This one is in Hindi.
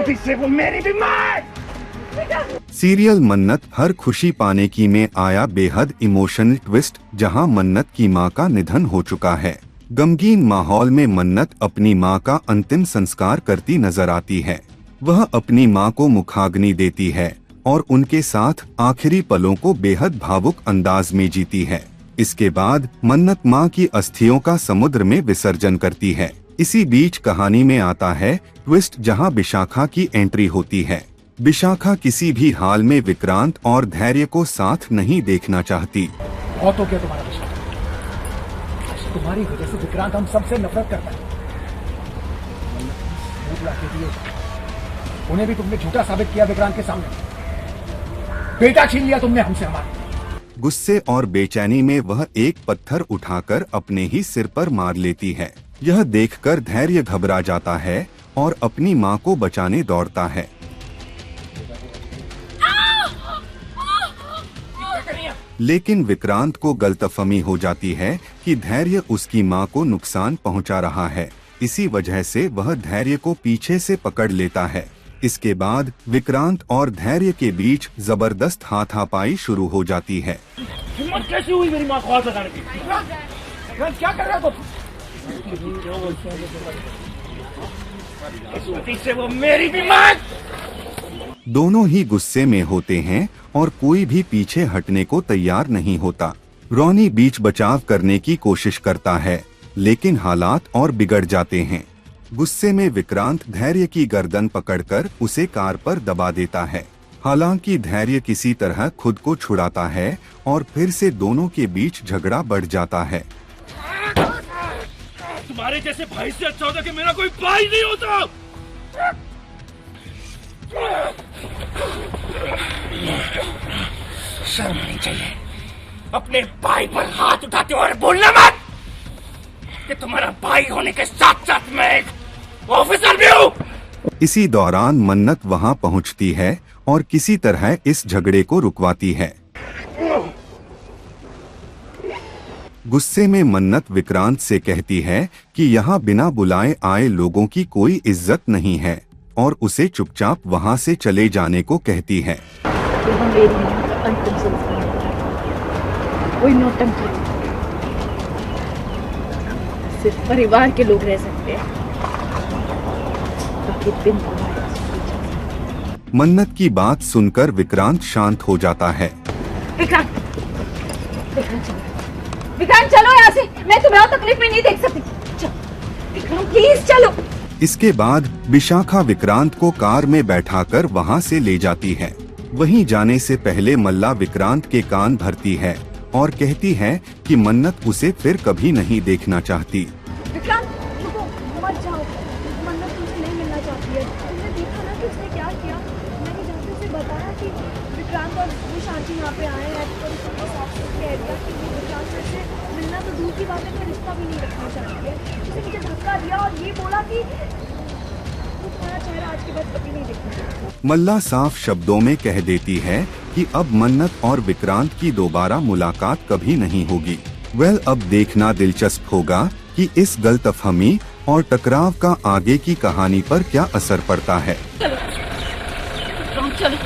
किस्मती से वो मेरी भी मार। सीरियल मन्नत हर खुशी पाने की में आया बेहद इमोशनल ट्विस्ट, जहां मन्नत की मां का निधन हो चुका है। गमगीन माहौल में मन्नत अपनी मां का अंतिम संस्कार करती नजर आती है। वह अपनी मां को मुखाग्नि देती है और उनके साथ आखिरी पलों को बेहद भावुक अंदाज में जीती है। इसके बाद मन्नत मां की अस्थियों का समुद्र में विसर्जन करती है। इसी बीच कहानी में आता है ट्विस्ट, जहां विशाखा की एंट्री होती है। विशाखा किसी भी हाल में विक्रांत और धैर्य को साथ नहीं देखना चाहती। बहुत हो गया तुम्हारा विशाखा, तुम्हारी वजह से विक्रांत हम सबसे नफरत करता है। उन्हें भी तुमने झूठा साबित किया विक्रांत के सामने, बेटा छीन लिया तुमने हमसे हमारा। गुस्से और बेचैनी में वह एक पत्थर उठाकर अपने ही सिर पर मार लेती है। यह देखकर धैर्य घबरा जाता है और अपनी मां को बचाने दौड़ता है। लेकिन विक्रांत को गलतफहमी हो जाती है कि धैर्य उसकी मां को नुकसान पहुंचा रहा है। इसी वजह से वह धैर्य को पीछे से पकड़ लेता है। इसके बाद विक्रांत और धैर्य के बीच जबरदस्त हाथापाई शुरू हो जाती है। हिम्मत कैसे हुई मेरी मां को हाथ लगाने की? विक्रांत क्या कर रहा है से वो मेरी भी मां। दोनों ही गुस्से में होते हैं और कोई भी पीछे हटने को तैयार नहीं होता। रॉनी बीच बचाव करने की कोशिश करता है, लेकिन हालात और बिगड़ जाते हैं। गुस्से में विक्रांत धैर्य की गर्दन पकड़कर उसे कार पर दबा देता है। हालांकि धैर्य किसी तरह खुद को छुड़ाता है और फिर से दोनों के बीच झगड़ा बढ़ जाता है। तुम्हारे जैसे भाई से अच्छा होता कि मेरा कोई भाई नहीं होता। शर्म नहीं चाहिए अपने भाई पर हाथ उठाते हो और बोलना मत कि तुम्हारा भाई होने के साथ साथ मैं एक ऑफिसर भी हूँ। इसी दौरान मन्नत वहां पहुंचती है और किसी तरह इस झगड़े को रुकवाती है। गुस्से में मन्नत विक्रांत से कहती है कि यहाँ बिना बुलाए आए लोगों की कोई इज्जत नहीं है और उसे चुपचाप वहाँ से चले जाने को कहती है। कोई नौटंकी, सिर्फ परिवार के लोग रह सकते हैं। मन्नत की बात सुनकर विक्रांत शांत हो जाता है। विक्रांत चलो यहाँ से, मैं तुम्हें और तकलीफ में नहीं देख सकती। विक्रांत प्लीज चलो। इसके बाद विशाखा विक्रांत को कार में बैठाकर वहां से ले जाती है। वहीं जाने से पहले मल्ला विक्रांत के कान भरती है और कहती है कि मन्नत उसे फिर कभी नहीं देखना चाहती। विक्रांत रुको, मत जाओ, मन्नत तुमसे नहीं मिलना चाहती है। तुमने देखा ना कि उसने क्या किया। मैंने जब उसे बताया कि विक्रांत और शांति यहाँ पे आए हैं तो उसने साफ साफ कह दिया कि विक्रांत से मिलना तो दूर की बात है, मैं रिश्ता भी नहीं रखना चाहती है। उसने मुझे धक्का दिया और ये बोला कि तुम्हारा चेहरा आज के बाद कभी नहीं दिखना। मल्ला साफ शब्दों में कह देती है कि अब मन्नत और विक्रांत की दोबारा मुलाकात कभी नहीं होगी। अब देखना दिलचस्प होगा कि इस गलतफहमी और टकराव का आगे की कहानी पर क्या असर पड़ता है। चलो